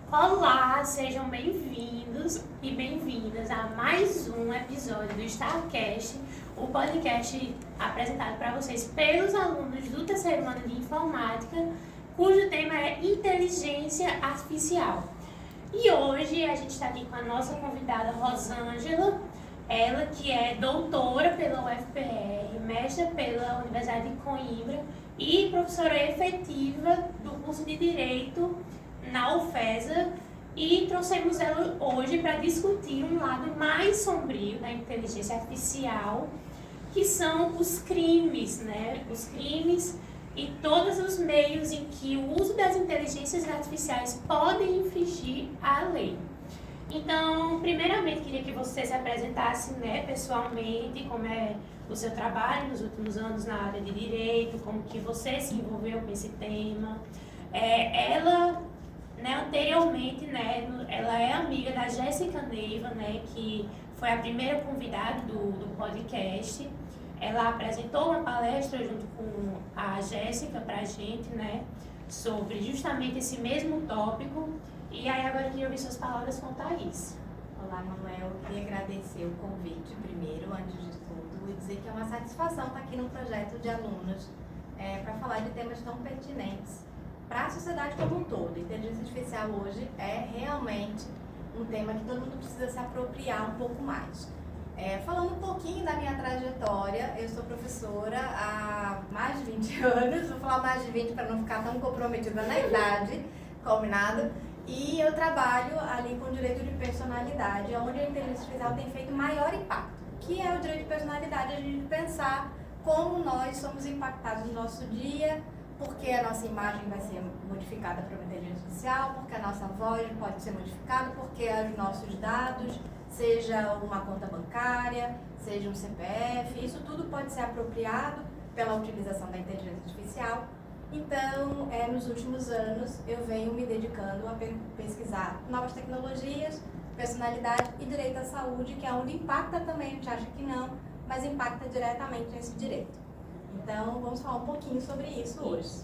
Olá, sejam bem-vindos e bem-vindas a mais um episódio do StarCast, o podcast apresentado para vocês pelos alunos do terceiro ano de informática, cujo tema é inteligência artificial. E hoje a gente está aqui com a nossa convidada Rosângela, ela que é doutora pela UFPR, mestra pela Universidade de Coimbra e professora efetiva do curso de Direito na UFESA, e trouxemos ela hoje para discutir um lado mais sombrio da inteligência artificial, que são os crimes, né? Os crimes e todos os meios em que o uso das inteligências artificiais podem infringir a lei. Então, primeiramente, queria que você se apresentasse, né, pessoalmente, como é o seu trabalho nos últimos anos na área de direito, como que você se envolveu com esse tema. Ela, né, anteriormente, né, ela é amiga da Jéssica Neiva, né, que foi a primeira convidada do podcast. Ela apresentou uma palestra junto com a Jéssica pra gente, né, sobre justamente esse mesmo tópico. E aí agora eu queria ouvir suas palavras quanto a isso. Olá, Manuel. Eu queria agradecer o convite primeiro, antes de tudo, e dizer que é uma satisfação estar aqui no projeto de alunos para falar de temas tão pertinentes para a sociedade como um todo. Inteligência artificial hoje é realmente um tema que todo mundo precisa se apropriar um pouco mais. Falando um pouquinho da minha trajetória, eu sou professora há mais de 20 anos, vou falar mais de 20 para não ficar tão comprometida na idade, combinado? E eu trabalho ali com direito de personalidade, onde a inteligência artificial tem feito maior impacto, que é o direito de personalidade, a gente pensar como nós somos impactados no nosso dia, porque a nossa imagem vai ser modificada por uma inteligência artificial, porque a nossa voz pode ser modificada, porque os nossos dados, seja uma conta bancária, seja um CPF, isso tudo pode ser apropriado pela utilização da inteligência artificial. Então, nos últimos anos, eu venho me dedicando a pesquisar novas tecnologias, personalidade e direito à saúde, que é onde impacta também, a gente acha que não, mas impacta diretamente nesse direito. Então, vamos falar um pouquinho sobre isso hoje.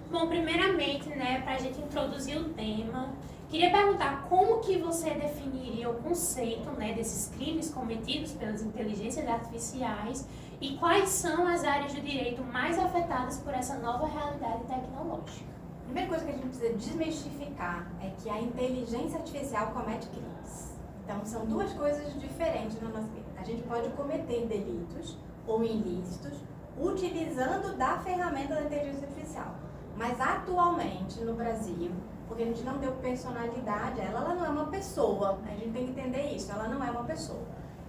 Bom, primeiramente, né, para a gente introduzir o tema, queria perguntar como que você definiria o conceito, né, desses crimes cometidos pelas inteligências artificiais e quais são as áreas do direito mais afetadas por essa nova realidade tecnológica. A primeira coisa que a gente precisa desmistificar é que a inteligência artificial comete crimes. Então, são duas coisas diferentes na nossa vida. A gente pode cometer delitos ou ilícitos utilizando da ferramenta da inteligência artificial. Mas atualmente no Brasil, porque a gente não deu personalidade a ela, ela não é uma pessoa, a gente tem que entender isso, ela não é uma pessoa.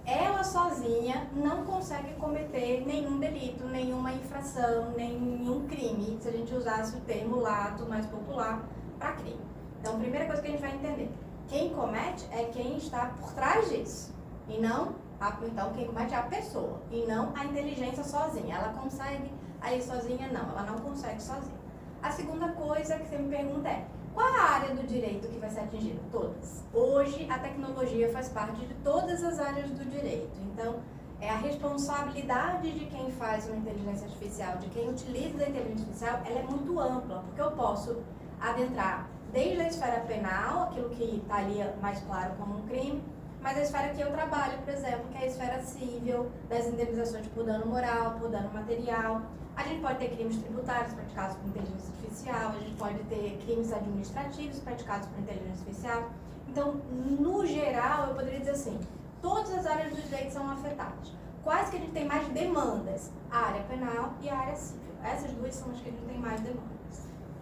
Ela sozinha não consegue cometer nenhum delito, nenhuma infração, nenhum crime, se a gente usasse o termo lato mais popular para crime. Então, a primeira coisa que a gente vai entender, quem comete é quem está por trás disso, e não, então quem comete é a pessoa, e não a inteligência sozinha. Ela consegue aí sozinha? Não, ela não consegue sozinha. A segunda coisa que você me pergunta é, qual é a área do direito que vai ser atingida? Todas. Hoje, a tecnologia faz parte de todas as áreas do direito. Então, a responsabilidade de quem faz uma inteligência artificial, de quem utiliza a inteligência artificial, ela é muito ampla, porque eu posso adentrar desde a esfera penal, aquilo que está ali mais claro como um crime, mas a esfera que eu trabalho, por exemplo, que é a esfera civil, das indenizações por dano moral, por dano material. A gente pode ter crimes tributários praticados por inteligência artificial, a gente pode ter crimes administrativos praticados por inteligência artificial. Então, no geral, eu poderia dizer assim, todas as áreas do direito são afetadas. Quais que a gente tem mais demandas? A área penal e a área civil. Essas duas são as que a gente tem mais demandas.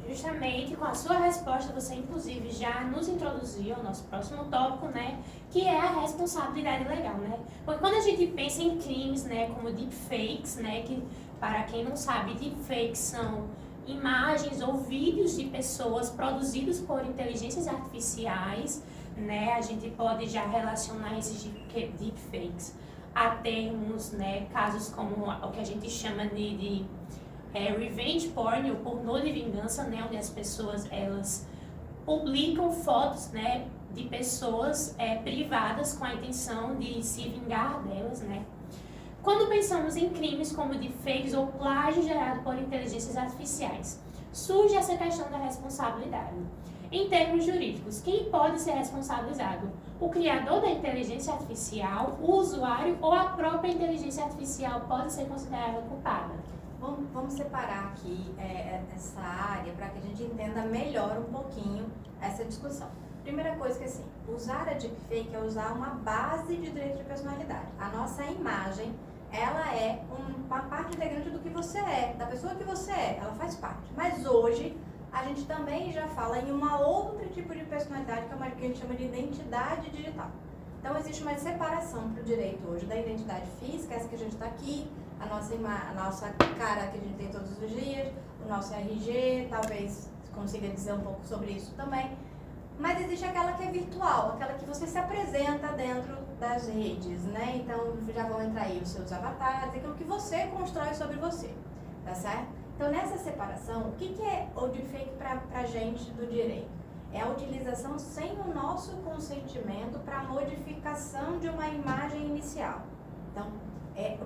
Justamente com a sua resposta, você inclusive já nos introduziu ao nosso próximo tópico, né, que é a responsabilidade legal, né? Porque quando a gente pensa em crimes, né, como deepfakes, né, que para quem não sabe, deepfakes são imagens ou vídeos de pessoas produzidos por inteligências artificiais, né? A gente pode já relacionar esses deepfakes a termos, né, casos como o que a gente chama de revenge porn, ou pornô de vingança, né, onde as pessoas elas publicam fotos, né, de pessoas privadas com a intenção de se vingar delas, né. Quando pensamos em crimes como deepfakes ou plágio gerado por inteligências artificiais, surge essa questão da responsabilidade. Em termos jurídicos, quem pode ser responsabilizado? O criador da inteligência artificial, o usuário ou a própria inteligência artificial pode ser considerada culpada? Vamos separar aqui essa área para que a gente entenda melhor um pouquinho essa discussão. Primeira coisa que assim, usar a deepfake é usar uma base de direito de personalidade. A nossa imagem, ela é uma parte integrante do que você é, da pessoa que você é, ela faz parte. Mas hoje, a gente também já fala em uma outro tipo de personalidade, que é uma que a gente chama de identidade digital. Então, existe uma separação para o direito hoje da identidade física, essa que a gente está aqui, a nossa cara que a gente tem todos os dias, o nosso RG, talvez consiga dizer um pouco sobre isso também. Mas existe aquela que é virtual, aquela que você se apresenta dentro das redes, né? Então, já vão entrar aí os seus avatares, aquilo que você constrói sobre você, tá certo? Então, nessa separação, o que é o deepfake para a gente do direito? É a utilização sem o nosso consentimento para modificação de uma imagem inicial. Então,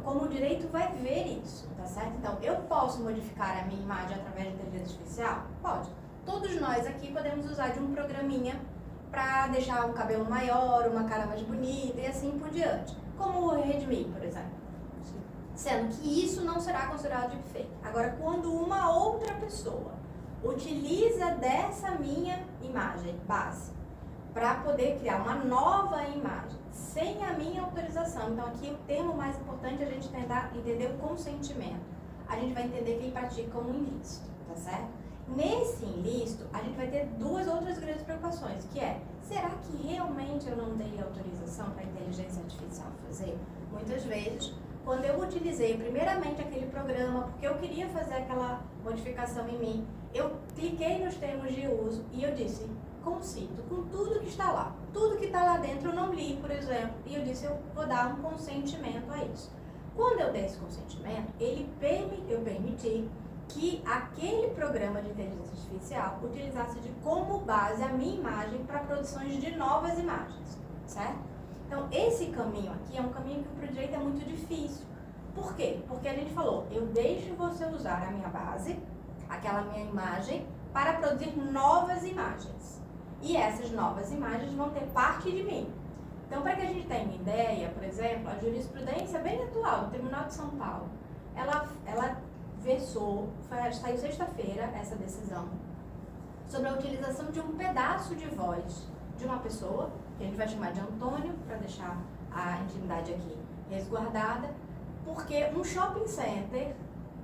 como o direito vai ver isso, tá certo? Então, eu posso modificar a minha imagem através de inteligência artificial? Pode. Todos nós aqui podemos usar de um programinha para deixar o cabelo maior, uma cara mais bonita e assim por diante. Como o Redmi, por exemplo. Sendo que isso não será considerado deepfake. Agora, quando uma outra pessoa utiliza dessa minha imagem base para poder criar uma nova imagem sem a minha autorização, então aqui o termo mais importante é a gente tentar entender o consentimento. A gente vai entender que ele pratica um ilícito, tá certo? Nesse ilícito, a gente vai ter duas outras grandes preocupações, que é, será que realmente eu não dei autorização para a inteligência artificial fazer? Muitas vezes, quando eu utilizei primeiramente aquele programa, porque eu queria fazer aquela modificação em mim, eu cliquei nos termos de uso e eu disse, concito, com tudo que está lá. Tudo que está lá dentro eu não li, por exemplo, e eu disse, eu vou dar um consentimento a isso. Quando eu dei esse consentimento, eu permiti que aquele programa de inteligência artificial utilizasse como base a minha imagem para produções de novas imagens, certo? Então, esse caminho aqui é um caminho que para o direito é muito difícil. Por quê? Porque a gente falou, eu deixo você usar a minha base, aquela minha imagem, para produzir novas imagens. E essas novas imagens vão ter parte de mim. Então, para que a gente tenha uma ideia, por exemplo, a jurisprudência bem atual do Tribunal de São Paulo, ela versou, saiu sexta-feira essa decisão, sobre a utilização de um pedaço de voz de uma pessoa, que a gente vai chamar de Antônio, para deixar a intimidade aqui resguardada, porque um shopping center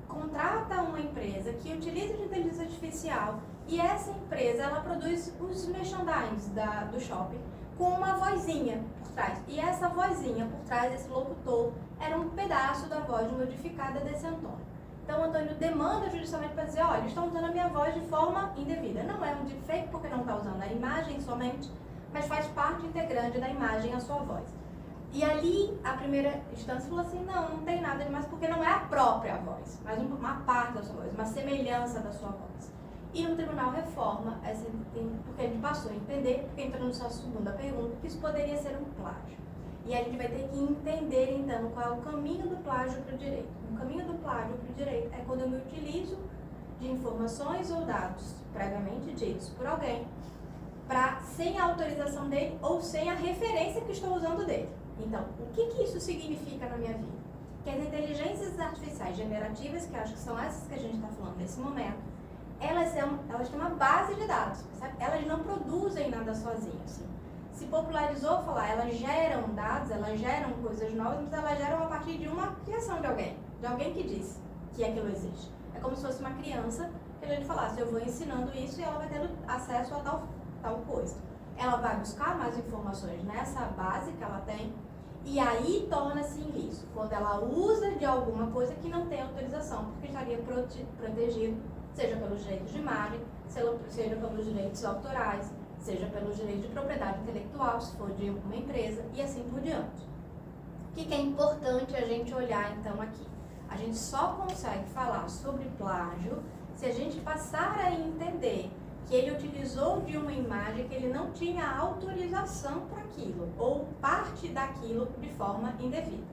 contrata uma empresa que utiliza de inteligência artificial e essa empresa, ela produz os merchandising do shopping com uma vozinha por trás. E essa vozinha por trás, esse locutor, era um pedaço da voz modificada desse Antônio. Então, o Antônio demanda judicialmente para dizer, olha, estão usando a minha voz de forma indevida. Não é um deepfake porque não está usando a imagem somente, mas faz parte integrante da imagem a sua voz. E ali, a primeira instância falou assim, não tem nada demais porque não é a própria voz, mas uma parte da sua voz, uma semelhança da sua voz. E o tribunal reforma, porque a gente passou a entender, porque entrou na sua segunda pergunta, que isso poderia ser um plágio. E a gente vai ter que entender, então, qual é o caminho do plágio para o direito. O caminho do plágio para o direito é quando eu me utilizo de informações ou dados previamente ditos por alguém, sem a autorização dele ou sem a referência que estou usando dele. Então, o que isso significa na minha vida? Que as inteligências artificiais generativas, que acho que são essas que a gente está falando nesse momento, elas têm uma base de dados, sabe? Elas não produzem nada sozinhas. Assim. Se popularizou falar, elas geram dados, elas geram coisas novas, mas elas geram a partir de uma criação de alguém que disse que aquilo existe. É como se fosse uma criança que a gente falasse, eu vou ensinando isso e ela vai tendo acesso a tal coisa. Ela vai buscar mais informações nessa base que ela tem e aí torna-se ilícito, quando ela usa de alguma coisa que não tem autorização, porque estaria protegido, seja pelos direitos de imagem, seja pelos direitos autorais, seja pelos direitos de propriedade intelectual, se for de uma empresa, e assim por diante. O que é importante a gente olhar, então, aqui? A gente só consegue falar sobre plágio se a gente passar a entender que ele utilizou de uma imagem que ele não tinha autorização para aquilo, ou parte daquilo de forma indevida.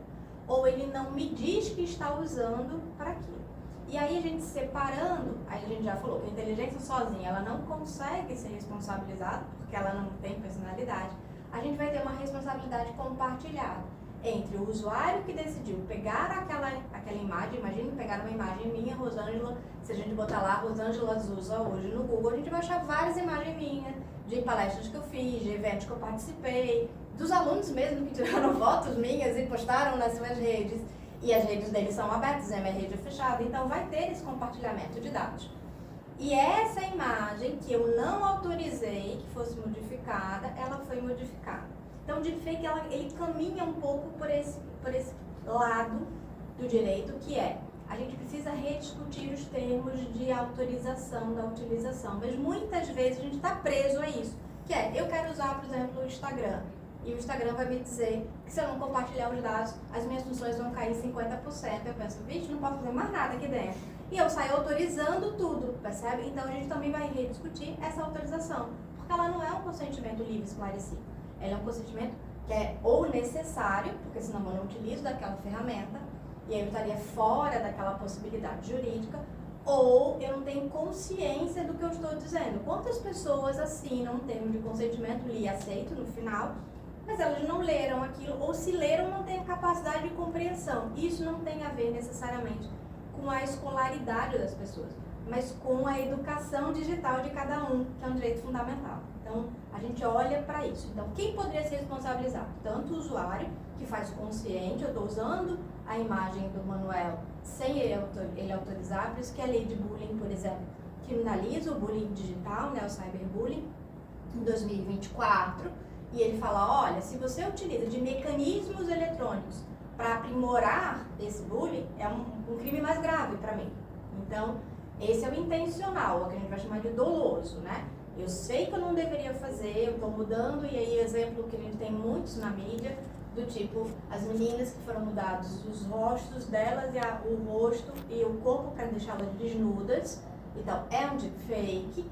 Ou ele não me diz que está usando para aquilo. E aí a gente separando, aí a gente já falou que a inteligência sozinha, ela não consegue ser responsabilizada, porque ela não tem personalidade. A gente vai ter uma responsabilidade compartilhada entre o usuário que decidiu pegar aquela imagem, imagine pegar uma imagem minha, Rosângela, se a gente botar lá Rosângela Zusa hoje no Google, a gente vai achar várias imagens minhas, de palestras que eu fiz, de eventos que eu participei, dos alunos mesmo que tiraram fotos minhas e postaram nas suas redes. E as redes deles são abertas, a minha rede é fechada, então vai ter esse compartilhamento de dados. E essa imagem que eu não autorizei que fosse modificada, ela foi modificada. Então o deepfake ele caminha um pouco por esse lado do direito, que é, a gente precisa rediscutir os termos de autorização da utilização, mas muitas vezes a gente está preso a isso, que é, eu quero usar, por exemplo, o Instagram. E o Instagram vai me dizer que se eu não compartilhar os dados, as minhas funções vão cair 50%. Eu penso, vixe, não posso fazer mais nada aqui dentro. E eu saio autorizando tudo, percebe? Então a gente também vai rediscutir essa autorização, porque ela não é um consentimento livre e esclarecido. Ela é um consentimento que é ou necessário, porque senão eu não utilizo daquela ferramenta, e aí eu estaria fora daquela possibilidade jurídica, ou eu não tenho consciência do que eu estou dizendo. Quantas pessoas assinam um termo de consentimento, li e aceito no final, mas elas não leram aquilo, ou se leram, não têm capacidade de compreensão. Isso não tem a ver necessariamente com a escolaridade das pessoas, mas com a educação digital de cada um, que é um direito fundamental. Então, a gente olha para isso. Então, quem poderia ser responsabilizado? Tanto o usuário, que faz consciente, eu estou usando a imagem do Manuel sem ele autorizar, por isso que a lei de bullying, por exemplo, criminaliza o bullying digital, né, o cyberbullying, em 2024, e ele fala, olha, se você utiliza de mecanismos eletrônicos para aprimorar esse bullying, é um crime mais grave para mim. Então, esse é o intencional, o que a gente vai chamar de doloso, né? Eu sei que eu não deveria fazer, eu estou mudando, e aí exemplo que a gente tem muitos na mídia, do tipo, as meninas que foram mudados os rostos delas, e o rosto e o corpo para deixá-las desnudas. Então, é um deepfake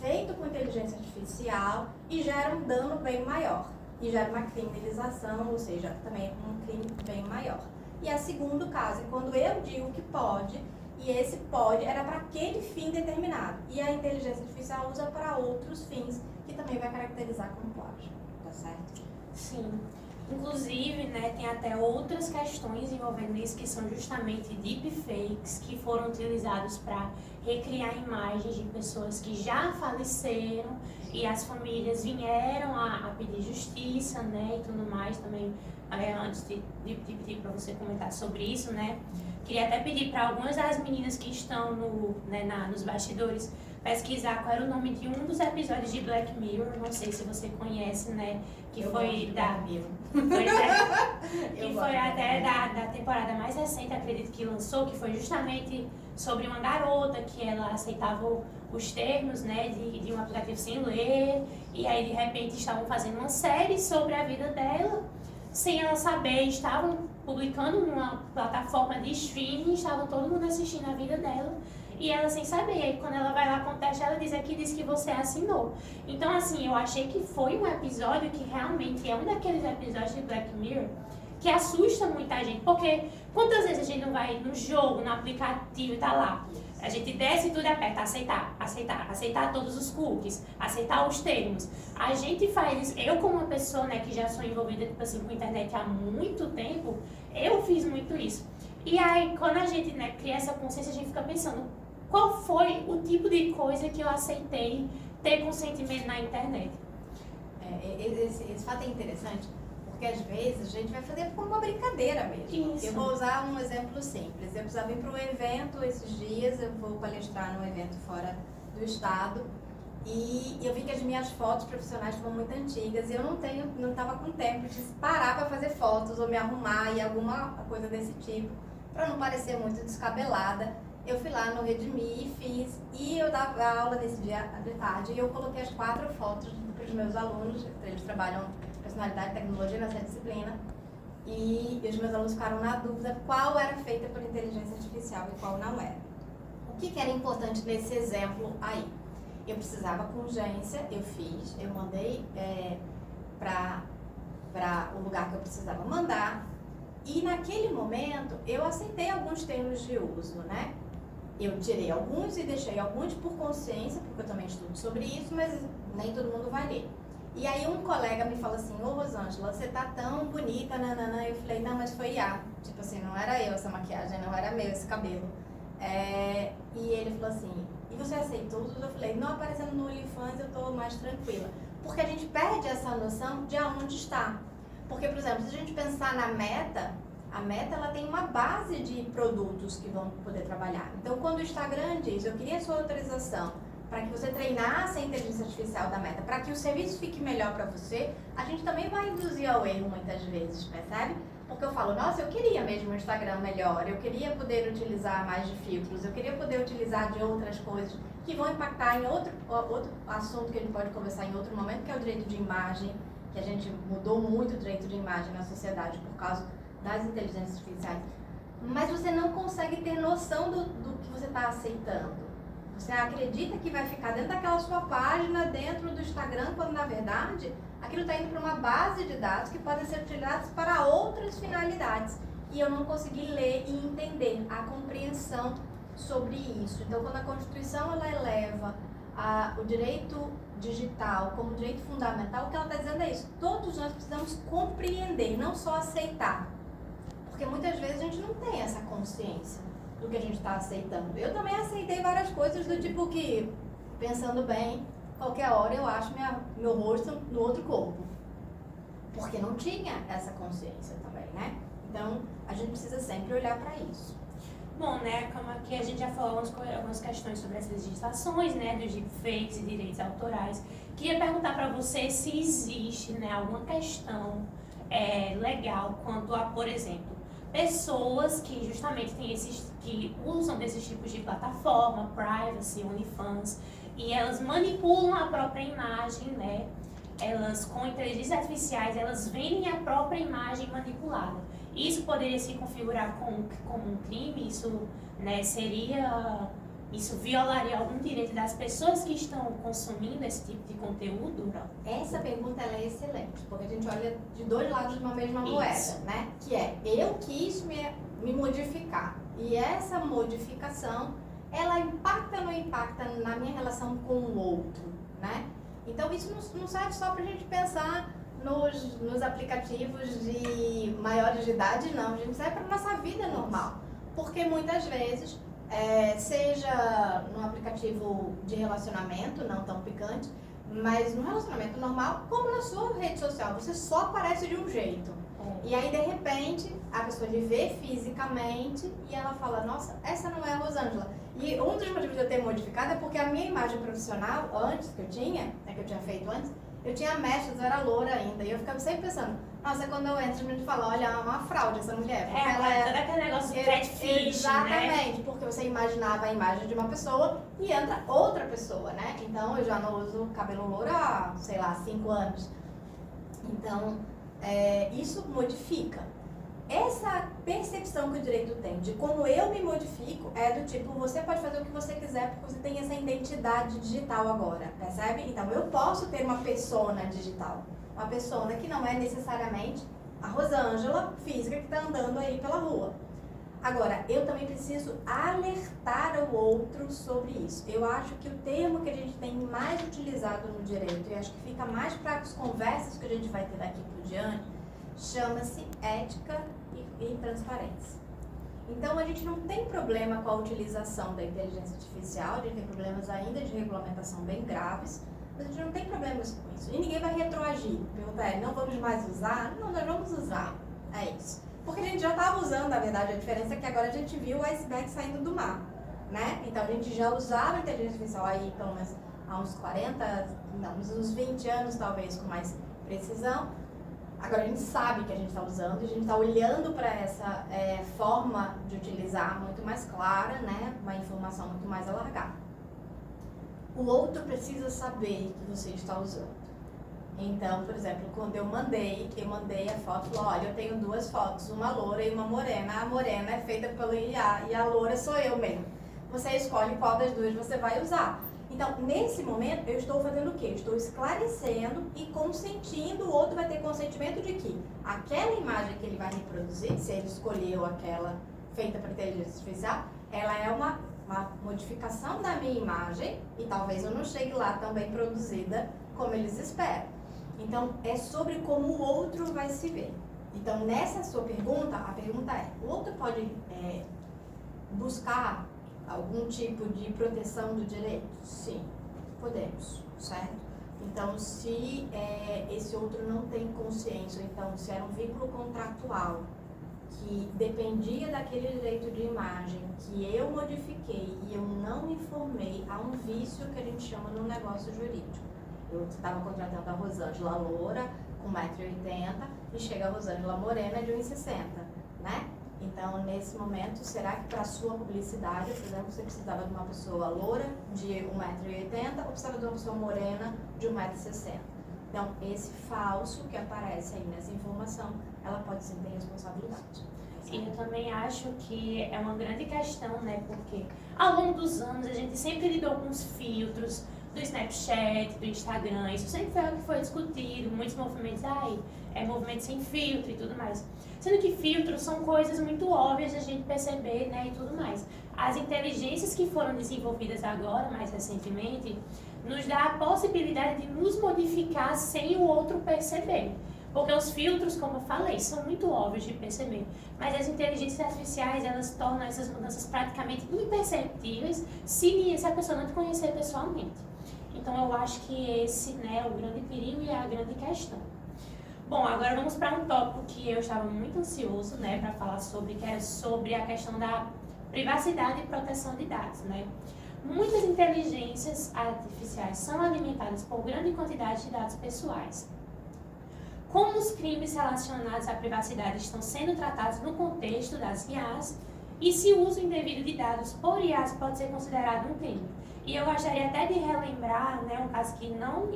feito com inteligência artificial e gera um dano bem maior. E gera uma criminalização, ou seja, também um crime bem maior. E a segundo caso é quando eu digo que pode, e esse pode era para aquele fim determinado. E a inteligência artificial usa para outros fins, que também vai caracterizar como plágio. Tá certo? Sim. Inclusive, né, tem até outras questões envolvendo isso, que são justamente deepfakes, que foram utilizados para recriar imagens de pessoas que já faleceram, e as famílias vieram a pedir justiça, né, e tudo mais também. Antes de pedir para você comentar sobre isso, né, queria até pedir para algumas das meninas que estão nos bastidores pesquisar qual era o nome de um dos episódios de Black Mirror, não sei se você conhece, né, que eu foi da... Pois é, que foi até da temporada mais recente, acredito que lançou, que foi justamente sobre uma garota que ela aceitava os termos, né, de um aplicativo sem ler, e aí de repente estavam fazendo uma série sobre a vida dela, sem ela saber, estavam publicando numa plataforma de streaming, estavam todo mundo assistindo a vida dela, e ela sem saber. E aí quando ela vai lá contestar, ela diz aqui, diz que você assinou. Então assim, eu achei que foi um episódio que realmente é um daqueles episódios de Black Mirror que assusta muita gente, porque quantas vezes a gente não vai no jogo, no aplicativo e tá lá, a gente desce e tudo aperta, aceitar todos os cookies, aceitar os termos. A gente faz isso, eu como uma pessoa, né, que já sou envolvida tipo assim, com a internet há muito tempo, eu fiz muito isso. E aí, quando a gente, né, cria essa consciência, a gente fica pensando, qual foi o tipo de coisa que eu aceitei ter consentimento na internet? Esse fato é interessante, porque às vezes a gente vai fazer como uma brincadeira mesmo. Isso. Eu vou usar um exemplo simples. Eu precisava ir para um evento esses dias, eu vou palestrar num evento fora do estado, e eu vi que as minhas fotos profissionais estavam muito antigas e eu não estava com tempo de parar para fazer fotos ou me arrumar e alguma coisa desse tipo, para não parecer muito descabelada. Eu fui lá no Redmi e fiz, e eu dava aula nesse dia de tarde, e eu coloquei as 4 fotos para os meus alunos, eles trabalham personalidade e tecnologia nessa disciplina, e os meus alunos ficaram na dúvida qual era feita por inteligência artificial e qual não era. O que era importante nesse exemplo aí? Eu precisava com urgência, eu mandei para o lugar que eu precisava mandar, E naquele momento, eu aceitei alguns termos de uso, né? Eu tirei alguns e deixei alguns por consciência, porque eu também estudo sobre isso, mas nem todo mundo vai ler. E aí um colega me falou assim, ô Rosângela, você tá tão bonita, nananã. Eu falei, não, mas foi IA. Tipo assim, não era eu essa maquiagem, não era meu esse cabelo. E ele falou assim, e você aceitou tudo? Eu falei, não, aparecendo no OnlyFans eu tô mais tranquila. Porque a gente perde essa noção de aonde está. Porque, por exemplo, se a gente pensar na Meta, a Meta ela tem uma base de produtos que vão poder trabalhar. Então, quando o Instagram diz, eu queria a sua autorização para que você treinasse a inteligência artificial da Meta, para que o serviço fique melhor para você, a gente também vai induzir ao erro muitas vezes, percebe? Porque eu falo, nossa, eu queria mesmo o Instagram melhor, eu queria poder utilizar mais de filtros, eu queria poder utilizar de outras coisas que vão impactar em outro assunto que a gente pode conversar em outro momento, que é o direito de imagem, que a gente mudou muito o direito de imagem na sociedade por causa das inteligências artificiais. Mas você não consegue ter noção do que você está aceitando. Você acredita que vai ficar dentro daquela sua página, dentro do Instagram, quando na verdade aquilo está indo para uma base de dados que podem ser utilizados para outras finalidades. E eu não consegui ler e entender a compreensão sobre isso. Então, quando a Constituição ela eleva o direito digital como direito fundamental, o que ela está dizendo é isso. Todos nós precisamos compreender, não só aceitar. Porque muitas vezes a gente não tem essa consciência do que a gente está aceitando. Eu também aceitei várias coisas do tipo que, pensando bem, qualquer hora eu acho meu rosto no outro corpo. Porque não tinha essa consciência também, né? Então, a gente precisa sempre olhar para isso. Bom, né, como aqui a gente já falou algumas questões sobre as legislações, né, dos deepfakes e direitos autorais. Queria perguntar para você se existe, né, alguma questão legal quanto a, por exemplo, pessoas que justamente que usam desses tipos de plataforma, privacy, OnlyFans, e elas manipulam a própria imagem, né? Elas, com inteligências artificiais, elas vendem a própria imagem manipulada. Isso poderia se configurar como um crime? Isso, né, isso violaria algum direito das pessoas que estão consumindo esse tipo de conteúdo? Essa pergunta ela é excelente, porque a gente olha de dois lados de uma mesma moeda, né? Que é, eu quis me modificar. E essa modificação, ela impacta ou não impacta na minha relação com o outro, né? Então, isso não serve só pra gente pensar nos aplicativos de maiores de idade, não. A gente serve para nossa vida normal. Porque muitas vezes, seja num aplicativo de relacionamento, não tão picante, mas no relacionamento normal, como na sua rede social, você só aparece de um jeito. E aí, de repente, a pessoa lhe vê fisicamente e ela fala, nossa, essa não é a Rosângela. E um dos motivos de eu ter modificado é porque a minha imagem profissional, antes que eu tinha, que eu tinha feito antes, eu tinha mechas, eu era loura ainda. E eu ficava sempre pensando, nossa, quando eu entro, a gente fala, olha, é uma fraude essa mulher. Porque ela todo aquele negócio de catfish, exatamente, né? Porque você imaginava a imagem de uma pessoa e entra outra pessoa, né? Então, eu já não uso cabelo louro há, sei lá, 5 anos. Então, isso modifica. Essa percepção que o direito tem de como eu me modifico é do tipo, você pode fazer o que você quiser porque você tem essa identidade digital agora, percebe? Então, eu posso ter uma persona digital, uma persona que não é necessariamente a Rosângela física que está andando aí pela rua. Agora, eu também preciso alertar o outro sobre isso. Eu acho que o termo que a gente tem mais utilizado no direito, e acho que fica mais para as conversas que a gente vai ter daqui por diante, chama-se ética e transparência. Então, a gente não tem problema com a utilização da inteligência artificial, a gente tem problemas ainda de regulamentação bem graves, mas a gente não tem problemas com isso. E ninguém vai retroagir. Perguntar, não vamos mais usar? Não, nós vamos usar. É isso. Porque a gente já estava usando, na verdade, a diferença é que agora a gente viu o iceberg saindo do mar, né? Então, a gente já usava a inteligência artificial aí, pelo menos há uns 40, não, uns 20 anos, talvez, com mais precisão. Agora a gente sabe que a gente está usando, a gente está olhando para essa forma de utilizar muito mais clara, né? Uma informação muito mais alargada. O outro precisa saber que você está usando. Então, por exemplo, quando eu mandei a foto, falou, olha, eu tenho 2 fotos, uma loura e uma morena. A morena é feita pelo IA e a loura sou eu mesmo. Você escolhe qual das duas você vai usar. Então, nesse momento, eu estou fazendo o quê? Eu estou esclarecendo e consentindo, o outro vai ter consentimento de que aquela imagem que ele vai reproduzir, se ele escolheu aquela feita para inteligência artificial, ela é uma modificação da minha imagem e talvez eu não chegue lá tão bem produzida como eles esperam. Então, é sobre como o outro vai se ver. Então, nessa sua pergunta, a pergunta é, o outro pode buscar algum tipo de proteção do direito? Sim, podemos, certo? Então, se esse outro não tem consciência, então se era um vínculo contratual que dependia daquele direito de imagem que eu modifiquei e eu não informei, há um vício que a gente chama no negócio jurídico. Eu estava contratando a Rosângela loura, com 1,80 m, e chega a Rosângela morena de 1,60 m, né? Então, nesse momento, será que para a sua publicidade, por exemplo, você precisava de uma pessoa loura de 1,80 m ou precisava de uma pessoa morena de 1,60 m? Então, esse falso que aparece aí nessa informação, ela pode sim ter responsabilidade. E eu também acho que é uma grande questão, né? Porque ao longo dos anos a gente sempre lidou com os filtros do Snapchat, do Instagram, isso sempre foi o que foi discutido, muitos movimentos, movimento sem filtro e tudo mais. Sendo que filtros são coisas muito óbvias de a gente perceber, né, e tudo mais. As inteligências que foram desenvolvidas agora, mais recentemente, nos dá a possibilidade de nos modificar sem o outro perceber. Porque os filtros, como eu falei, são muito óbvios de perceber. Mas as inteligências artificiais, elas tornam essas mudanças praticamente imperceptíveis se a pessoa não te conhecer pessoalmente. Então, eu acho que esse, né, é o grande perigo e a grande questão. Bom, agora vamos para um tópico que eu estava muito ansioso, né, para falar sobre, que é sobre a questão da privacidade e proteção de dados, né? Muitas inteligências artificiais são alimentadas por grande quantidade de dados pessoais. Como os crimes relacionados à privacidade estão sendo tratados no contexto das IAs e se o uso indevido de dados por IAs pode ser considerado um crime. E eu gostaria até de relembrar, né, um caso que não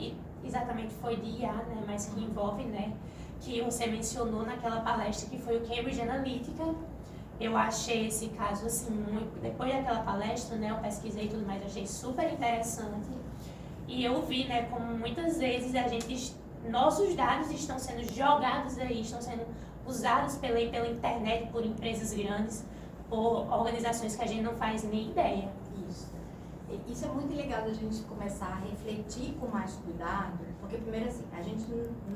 exatamente foi de IA, né, mas que envolve, né, que você mencionou naquela palestra, que foi o Cambridge Analytica. Eu achei esse caso, assim, muito... Depois daquela palestra, né, eu pesquisei e tudo mais, eu achei super interessante. E eu vi, né, como muitas vezes nossos dados estão sendo jogados aí, estão sendo usados pela internet, por empresas grandes, por organizações que a gente não faz nem ideia. Isso é muito legal da gente começar a refletir com mais cuidado, porque primeiro assim, a gente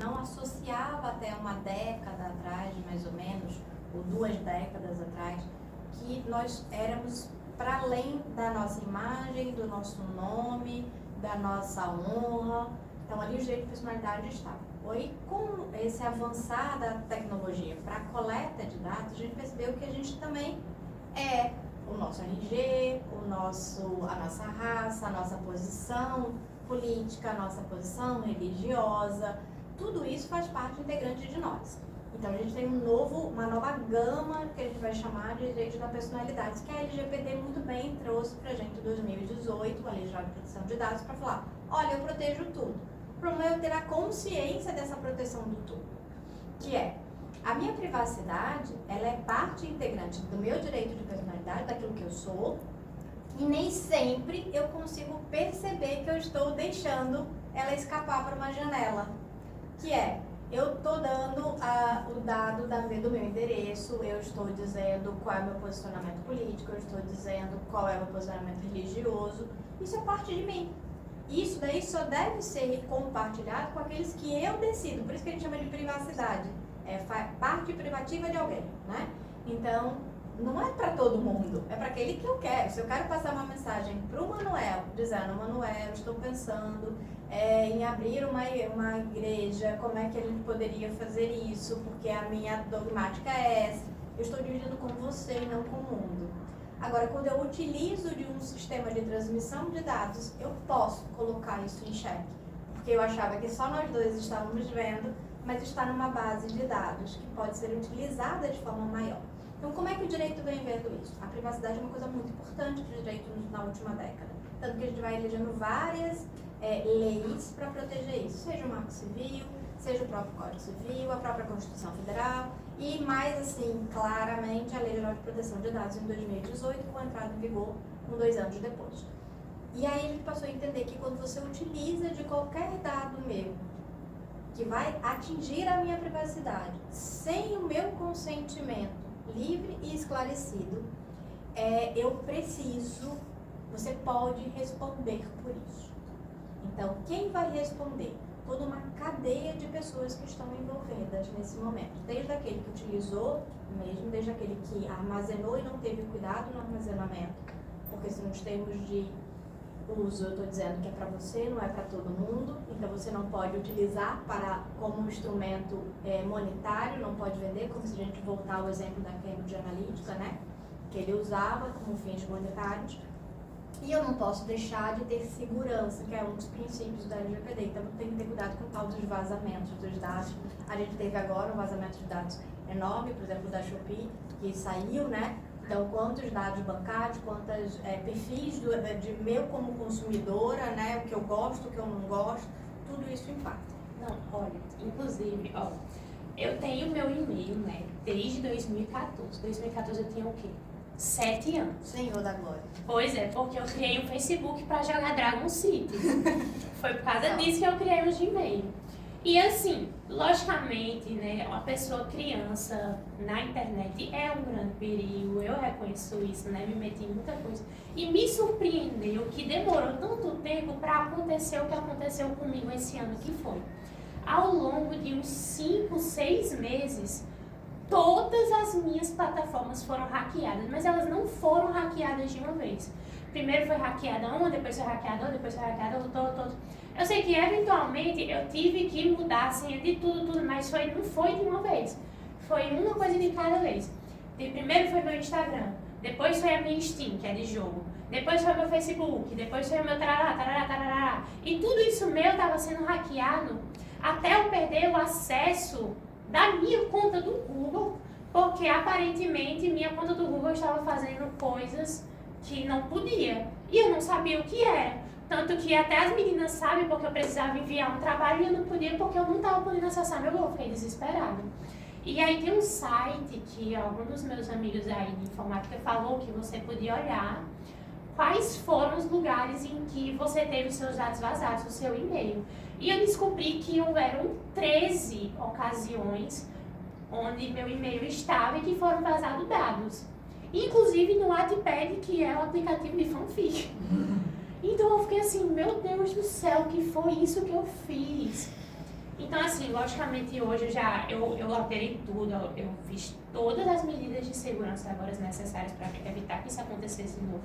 não associava até uma década atrás, mais ou menos, ou 2 décadas atrás, que nós éramos para além da nossa imagem, do nosso nome, da nossa honra. Então ali o direito de personalidade estava. E com esse avançar da tecnologia para a coleta de dados, a gente percebeu que a gente também é o nosso RG, a nossa raça, a nossa posição política, a nossa posição religiosa, tudo isso faz parte integrante de nós. Então a gente tem uma nova gama que a gente vai chamar de direito da personalidade, que a LGPD muito bem trouxe pra gente em 2018, a Lei Geral de Proteção de Dados, para falar, olha, eu protejo tudo. O problema é ter a consciência dessa proteção do tudo, que é a minha privacidade, ela é parte integrante do meu direito de personalidade, daquilo que eu sou, e nem sempre eu consigo perceber que eu estou deixando ela escapar para uma janela, que é, eu estou dando o dado do meu endereço, eu estou dizendo qual é o meu posicionamento político, eu estou dizendo qual é o meu posicionamento religioso, isso é parte de mim. Isso daí só deve ser compartilhado com aqueles que eu decido, por isso que a gente chama de privacidade. É parte privativa de alguém, né? Então, não é para todo mundo, é para aquele que eu quero. Se eu quero passar uma mensagem para o Manuel, dizendo, Manuel, estou pensando em abrir uma igreja, como é que a gente poderia fazer isso, porque a minha dogmática é essa. Eu estou dividindo com você e não com o mundo. Agora, quando eu utilizo de um sistema de transmissão de dados, eu posso colocar isso em xeque. Porque eu achava que só nós dois estávamos vendo, mas está numa base de dados que pode ser utilizada de forma maior. Então, como é que o direito vem vendo isso? A privacidade é uma coisa muito importante do direito na última década. Tanto que a gente vai elegendo várias leis para proteger isso, seja o Marco Civil, seja o próprio Código Civil, a própria Constituição Federal e, mais assim, claramente, a Lei Geral de Proteção de Dados em 2018, com a entrada em vigor 2 anos depois. E aí a gente passou a entender que quando você utiliza de qualquer dado meu, que vai atingir a minha privacidade, sem o meu consentimento livre e esclarecido, você pode responder por isso. Então, quem vai responder? Toda uma cadeia de pessoas que estão envolvidas nesse momento. Desde aquele que utilizou mesmo, desde aquele que armazenou e não teve cuidado no armazenamento, porque se nos termos de uso eu estou dizendo que é para você, não é para todo mundo, então você não pode utilizar como um instrumento monetário, não pode vender, como se a gente voltar ao exemplo da Cambridge Analytica, né? Que ele usava como fins monetários. E eu não posso deixar de ter segurança, que é um dos princípios da LGPD. Então, tem que ter cuidado com o tal dos vazamentos dos dados. A gente teve agora um vazamento de dados enorme, por exemplo, da Shopee, que saiu, né? Então, quantos dados bancários, quantos perfis de meu como consumidora, né? O que eu gosto, o que eu não gosto, tudo isso impacta. Não, olha, inclusive, eu tenho meu e-mail, né? Desde 2014. 2014 eu tinha o quê? 7 anos. Senhor da glória. Pois é, porque eu criei um Facebook para jogar Dragon City. Foi por causa disso que eu criei o Gmail. E assim, logicamente, né, uma pessoa criança na internet é um grande perigo, eu reconheço isso, né, me meti em muita coisa. E me surpreendeu que demorou tanto tempo para acontecer o que aconteceu comigo esse ano, que foi. Ao longo de uns 5, 6 meses, todas as minhas plataformas foram hackeadas, mas elas não foram hackeadas de uma vez. Primeiro foi hackeada uma, depois foi hackeada outra, depois foi hackeada outra. Eu sei que eventualmente eu tive que mudar a senha de tudo, mas não foi de uma vez. Foi uma coisa de cada vez. Primeiro foi meu Instagram, depois foi a minha Steam, que é de jogo, depois foi meu Facebook, depois foi o meu tarará. E tudo isso meu estava sendo hackeado até eu perder o acesso da minha conta do Google, porque aparentemente minha conta do Google estava fazendo coisas que não podia, e eu não sabia o que era. Tanto que até as meninas sabem, porque eu precisava enviar um trabalho e eu não podia, porque eu não estava podendo acessar meu Google, fiquei desesperada. E aí tem um site que algum dos meus amigos aí de informática falou que você podia olhar quais foram os lugares em que você teve os seus dados vazados, o seu e-mail. E eu descobri que houveram 13 ocasiões onde meu e-mail estava e que foram vazados dados. Inclusive no Wattpad, que é o aplicativo de fanfic. Então eu fiquei assim, meu Deus do céu, que foi isso que eu fiz? Então assim, logicamente hoje eu alterei tudo, eu fiz todas as medidas de segurança agora necessárias para evitar que isso acontecesse de novo.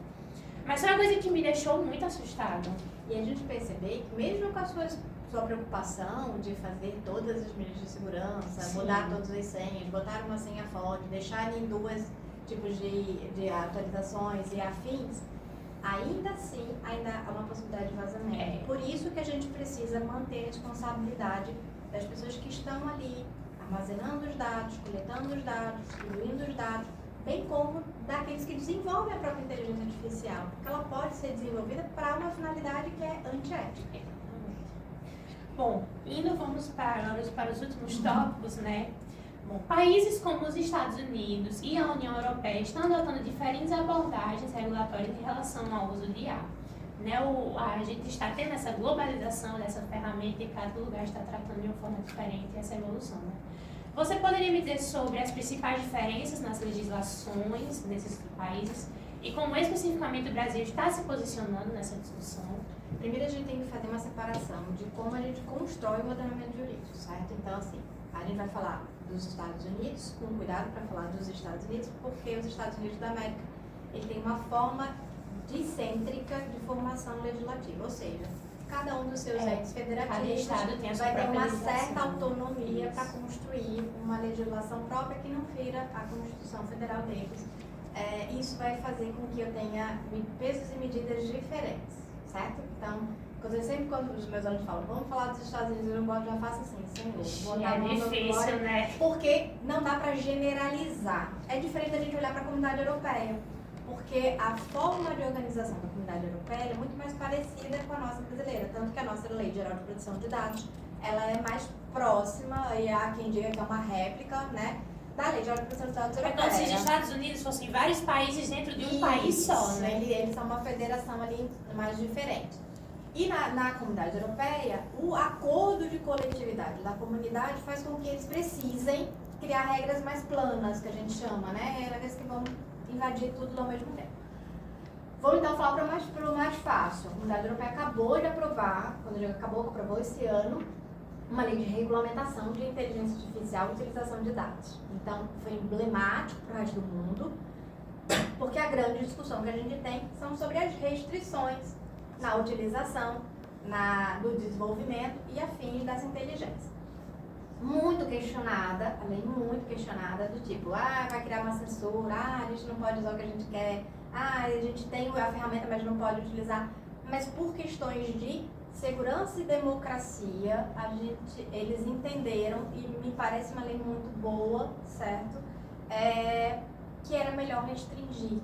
Mas foi uma coisa que me deixou muito assustada. E a gente percebeu que mesmo com a sua preocupação de fazer todas as medidas de segurança, sim, mudar todas as senhas, botar uma senha forte, deixar em 2 tipos de atualizações e afins, ainda assim, ainda há uma possibilidade de vazamento. Por isso que a gente precisa manter a responsabilidade das pessoas que estão ali, armazenando os dados, coletando os dados, distribuindo os dados, bem como daqueles que desenvolvem a própria inteligência artificial, porque ela pode ser desenvolvida para uma finalidade que é antiética. Bom, vamos para os últimos tópicos, né? Bom, países como os Estados Unidos e a União Europeia estão adotando diferentes abordagens regulatórias em relação ao uso de IA. Né? A gente está tendo essa globalização dessa ferramenta e cada lugar está tratando de uma forma diferente essa evolução. Né? Você poderia me dizer sobre as principais diferenças nas legislações desses países e como especificamente o Brasil está se posicionando nessa discussão? Primeiro a gente tem que fazer uma separação de como a gente constrói o ordenamento jurídico, certo? Então, assim, a gente vai falar dos Estados Unidos, com cuidado para falar dos Estados Unidos, porque os Estados Unidos da América, ele tem uma forma discêntrica de formação legislativa, ou seja, cada um dos seus entes federativos vai ter uma certa autonomia para construir uma legislação própria que não fira a Constituição Federal deles. Isso vai fazer com que eu tenha pesos e medidas diferentes, certo? Então, sempre quando os meus alunos falam, vamos falar dos Estados Unidos, eu já faço assim, senhor. É difícil, né? Porque não dá para generalizar. É diferente da gente olhar para a comunidade europeia. Porque a forma de organização da comunidade europeia é muito mais parecida com a nossa brasileira. Tanto que a nossa Lei Geral de Proteção de Dados, ela é mais próxima, e há quem diga que é uma réplica, né, da Lei de Proteção de Dados É Europeia. como se os Estados Unidos fossem vários países dentro de um país só, né? Eles são uma federação ali mais diferente. E na comunidade europeia, o acordo de coletividade da comunidade faz com que eles precisem criar regras mais planas, que a gente chama, né? Regras que vão invadir tudo ao mesmo tempo. Vou então falar para o mais fácil. A comunidade europeia acabou de aprovar, aprovou esse ano, uma lei de regulamentação de inteligência artificial e utilização de dados. Então, foi emblemático para o resto do mundo, porque a grande discussão que a gente tem são sobre as restrições na utilização, no desenvolvimento e afins dessa inteligência. Muito questionada, a lei muito questionada, do tipo, vai criar uma censura, a gente não pode usar o que a gente quer, a gente tem a ferramenta, mas não pode utilizar. Mas por questões de segurança e democracia, eles entenderam, e me parece uma lei muito boa, certo? Que era melhor restringir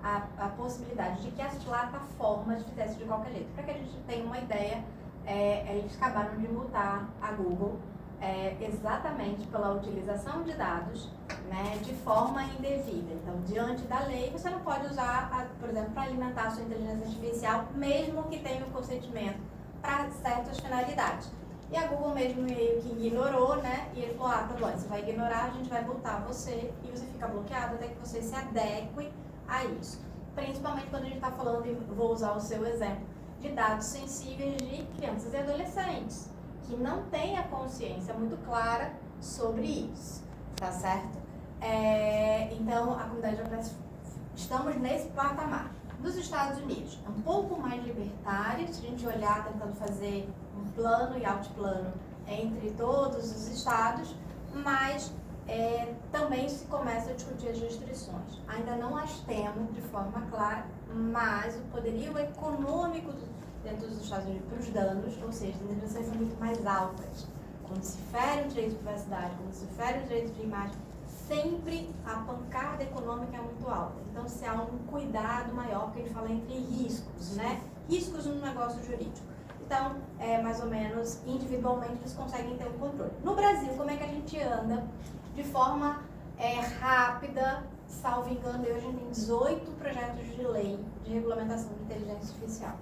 a possibilidade de que as plataformas fizessem de qualquer jeito. Para que a gente tenha uma ideia, eles acabaram de multar a Google exatamente pela utilização de dados, né, de forma indevida. Então, diante da lei, você não pode usar, por exemplo, para alimentar a sua inteligência artificial, mesmo que tenha o consentimento para certas finalidades. E a Google mesmo meio que ignorou, né? E ele falou, tá bom, você vai ignorar, a gente vai multar você e você fica bloqueado até que você se adeque a isso. Principalmente quando a gente está falando, e vou usar o seu exemplo, de dados sensíveis de crianças e adolescentes, que não têm a consciência muito clara sobre isso, tá certo? Então, a comunidade europeia, estamos nesse patamar. Nos Estados Unidos, é um pouco mais libertário, se a gente olhar tentando fazer um plano e altiplano entre todos os estados, mas também se começa a discutir as restrições. Ainda não as temos de forma clara, mas o poderio econômico dentro dos Estados Unidos para os danos, ou seja, as indenizações são muito mais altas. Quando se fere o direito de privacidade, quando se fere o direito de imagem, sempre a pancada econômica é muito alta. Então, se há um cuidado maior, porque a gente fala entre riscos, né? Riscos no negócio jurídico. Então, mais ou menos, individualmente, eles conseguem ter um controle. No Brasil, como é que a gente anda de forma rápida? Salvo engano, hoje a gente tem 18 projetos de lei de regulamentação de inteligência artificial.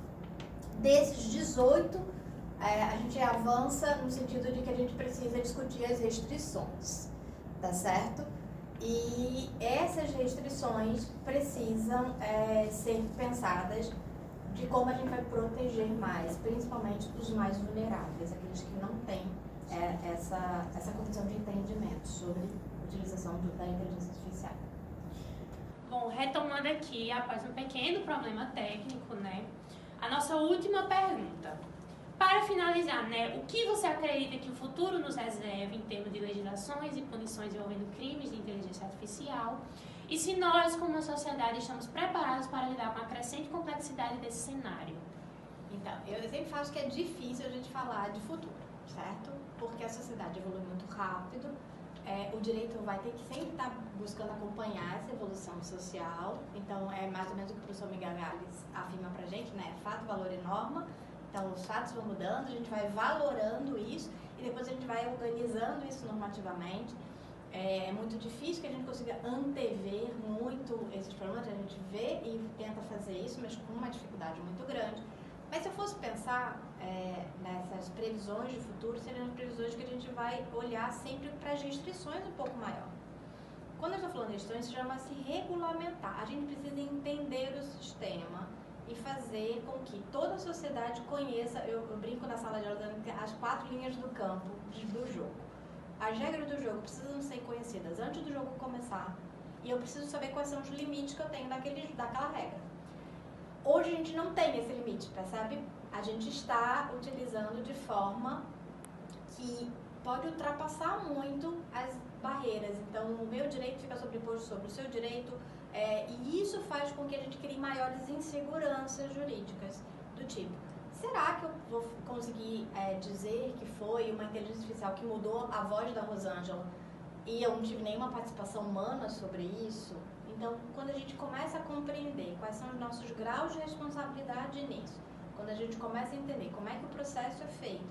Desses 18, a gente avança no sentido de que a gente precisa discutir as restrições, tá certo? E essas restrições precisam ser pensadas de como a gente vai proteger mais, principalmente os mais vulneráveis, aqueles que não têm essa condição de entendimento sobre a utilização da inteligência artificial. Bom, retomando aqui, após um pequeno problema técnico, né? A nossa última pergunta. Para finalizar, né, o que você acredita que o futuro nos reserva em termos de legislações e punições envolvendo crimes de inteligência artificial? E se nós, como uma sociedade, estamos preparados para lidar com a crescente complexidade desse cenário? Então, eu sempre falo que é difícil a gente falar de futuro, certo? Porque a sociedade evolui muito rápido, o direito vai ter que sempre estar buscando acompanhar essa evolução social. Então, é mais ou menos o que o professor Miguel Gales afirma pra gente, né? Fato, valor e norma. Então, os fatos vão mudando, a gente vai valorando isso e depois a gente vai organizando isso normativamente. É muito difícil que a gente consiga antever muito esses problemas, a gente vê e tenta fazer isso, mas com uma dificuldade muito grande. Mas se eu fosse pensar nessas previsões de futuro, seriam previsões que a gente vai olhar sempre para as restrições um pouco maior. Quando eu estou falando de restrições, chama-se regulamentar. A gente precisa entender o sistema e fazer com que toda a sociedade conheça, eu brinco na sala de aula, as 4 linhas do campo do jogo. As regras do jogo precisam ser conhecidas antes do jogo começar e eu preciso saber quais são os limites que eu tenho daquela regra. Hoje a gente não tem esse limite, percebe? A gente está utilizando de forma que pode ultrapassar muito as barreiras. Então, o meu direito fica sobreposto sobre o seu direito, e isso faz com que a gente crie maiores inseguranças jurídicas, do tipo, será que eu vou conseguir dizer que foi uma inteligência artificial que mudou a voz da Rosângela e eu não tive nenhuma participação humana sobre isso? Então, quando a gente começa a compreender quais são os nossos graus de responsabilidade nisso, quando a gente começa a entender como é que o processo é feito,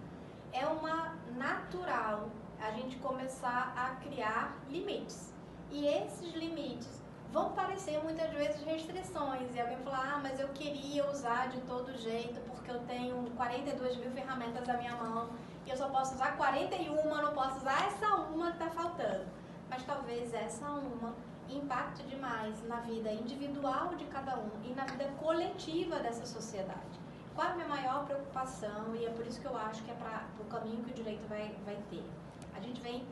é uma natural a gente começar a criar limites. E esses limites vão parecer muitas vezes restrições. E alguém falar, mas eu queria usar de todo jeito porque eu tenho 42 mil ferramentas à minha mão e eu só posso usar 41, não posso usar essa uma que está faltando. Mas talvez essa uma impacte demais na vida individual de cada um e na vida coletiva dessa sociedade. Qual é a minha maior preocupação? E é por isso que eu acho que é para o caminho que o direito vai ter. A gente vem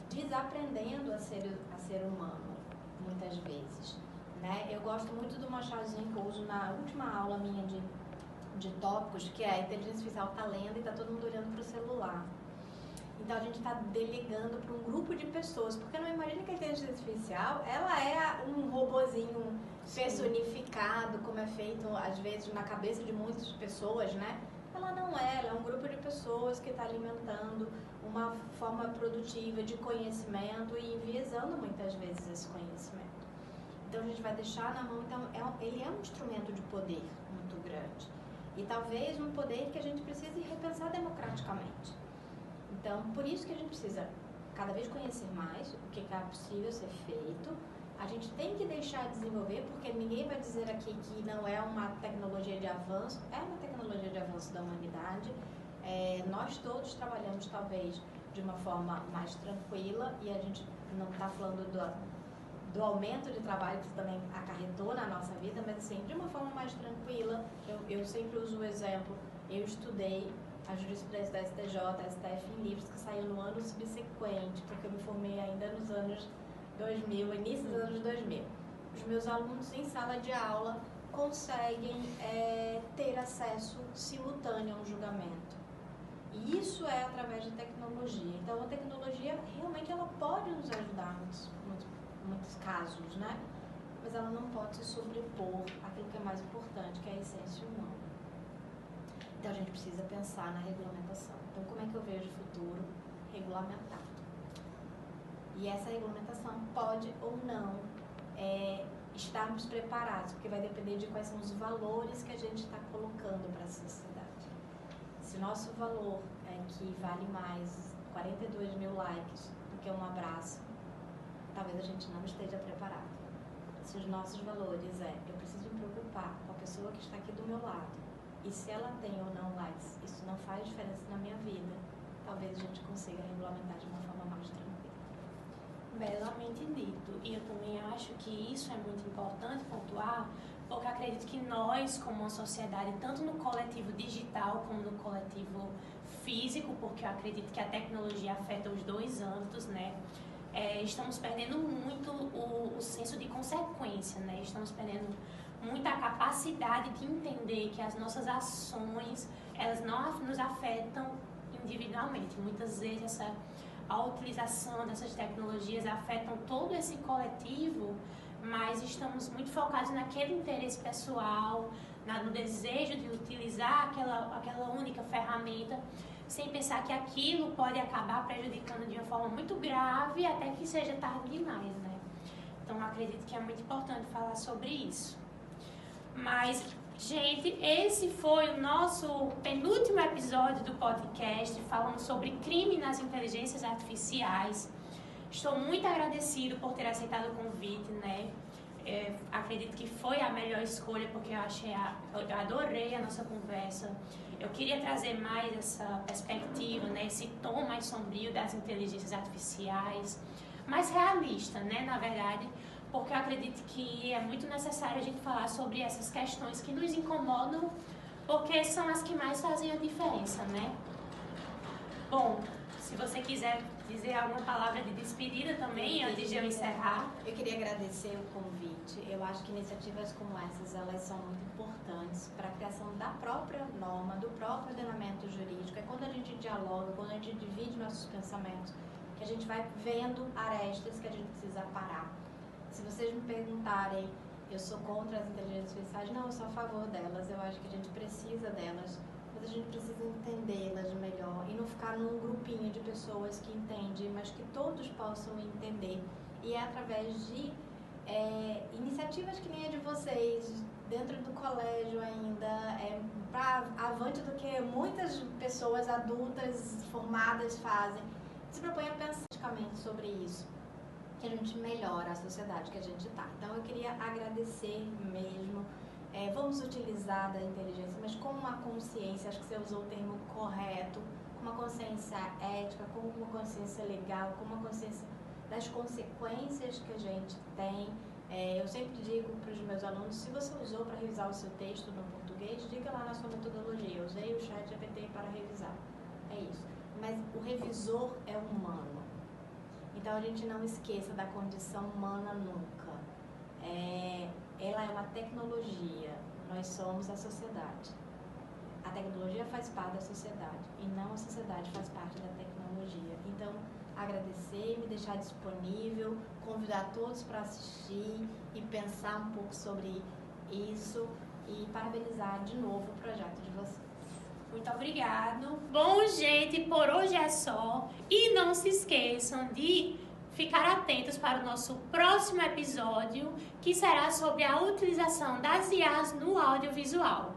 desaprendendo a ser humano, muitas vezes. Né? Eu gosto muito do machazinho que eu uso na última aula minha de tópicos, que é a inteligência artificial está lendo e está todo mundo olhando para o celular. Então a gente está delegando para um grupo de pessoas, porque não imagina que a inteligência artificial, ela é um robozinho personificado, como é feito às vezes na cabeça de muitas pessoas, né? Ela não é, ela é um grupo de pessoas que está alimentando uma forma produtiva de conhecimento e enviesando muitas vezes esse conhecimento. Então a gente vai deixar na mão, então ele é um instrumento de poder muito grande. E talvez um poder que a gente precise repensar democraticamente. Então, por isso que a gente precisa cada vez conhecer mais o que é possível ser feito. A gente tem que deixar desenvolver, porque ninguém vai dizer aqui que não é uma tecnologia de avanço, é uma tecnologia de avanço da humanidade. Nós todos trabalhamos, talvez, de uma forma mais tranquila, e a gente não está falando do aumento de trabalho que também acarretou na nossa vida, mas assim, de uma forma mais tranquila. Eu sempre uso o exemplo, eu estudei a jurisprudência da STJ, STF em livros que saiu no ano subsequente, porque eu me formei ainda nos anos 2000, início dos anos 2000. Os meus alunos em sala de aula conseguem ter acesso simultâneo a um julgamento. E isso é através da tecnologia. Então a tecnologia realmente ela pode nos ajudar em muitos casos, né? Mas ela não pode se sobrepor àquilo que é mais importante, que é a essência humana. Então a gente precisa pensar na regulamentação. Então como é que eu vejo o futuro regulamentado? E essa regulamentação pode ou não estarmos preparados, porque vai depender de quais são os valores que a gente está colocando para a sociedade. Se o nosso valor é que vale mais 42 mil likes do que um abraço, talvez a gente não esteja preparado. Se os nossos valores eu preciso me preocupar com a pessoa que está aqui do meu lado, e se ela tem ou não likes, isso não faz diferença na minha vida, talvez a gente consiga regulamentar de uma forma mais tranquila. Belamente dito. E eu também acho que isso é muito importante pontuar, porque eu acredito que nós, como uma sociedade, tanto no coletivo digital como no coletivo físico, porque eu acredito que a tecnologia afeta os dois âmbitos, né? Estamos perdendo muito o senso de consequência, né? Estamos perdendo muita capacidade de entender que as nossas ações, elas não nos afetam individualmente. Muitas vezes a utilização dessas tecnologias afetam todo esse coletivo, mas estamos muito focados naquele interesse pessoal, no desejo de utilizar aquela única ferramenta, sem pensar que aquilo pode acabar prejudicando de uma forma muito grave até que seja tarde demais, né? Então, acredito que é muito importante falar sobre isso. Mas, gente, esse foi o nosso penúltimo episódio do podcast falando sobre crime nas inteligências artificiais. Estou muito agradecido por ter aceitado o convite, né? Acredito que foi a melhor escolha, porque eu adorei a nossa conversa. Eu queria trazer mais essa perspectiva, né? Esse tom mais sombrio das inteligências artificiais, mais realista, né? Na verdade, porque eu acredito que é muito necessário a gente falar sobre essas questões que nos incomodam, porque são as que mais fazem a diferença, né? Bom, se você quiser dizer alguma palavra de despedida também, antes de eu encerrar. Eu queria agradecer o convite. Eu acho que iniciativas como essas, elas são muito importantes para a criação da própria norma, do próprio ordenamento jurídico. É quando a gente dialoga, quando a gente divide nossos pensamentos, que a gente vai vendo arestas que a gente precisa parar. Se vocês me perguntarem, eu sou contra as inteligências artificiais, não, eu sou a favor delas. Eu acho que a gente precisa delas, mas a gente precisa entendê-las melhor e não ficar num grupinho de pessoas que entendem, mas que todos possam entender. E é através de iniciativas que nem a de vocês, dentro do colégio ainda, para avante do que muitas pessoas adultas formadas fazem, se propõe a pensar praticamente sobre isso, que a gente melhora a sociedade que a gente está. Então eu queria agradecer mesmo. Vamos utilizar da inteligência, mas com uma consciência, acho que você usou o termo correto, com uma consciência ética, com uma consciência legal, com uma consciência das consequências que a gente tem. Eu sempre digo para os meus alunos, se você usou para revisar o seu texto no português, diga lá na sua metodologia, eu usei o ChatGPT para revisar. É isso. Mas o revisor é humano. Então a gente não esqueça da condição humana nunca. Ela é uma tecnologia, nós somos a sociedade. A tecnologia faz parte da sociedade e não a sociedade faz parte da tecnologia. Então, agradecer, me deixar disponível, convidar todos para assistir e pensar um pouco sobre isso e parabenizar de novo o projeto de vocês. Muito obrigado. Bom, gente, por hoje é só. E não se esqueçam de ficar atentos para o nosso próximo episódio, que será sobre a utilização das IAs no audiovisual.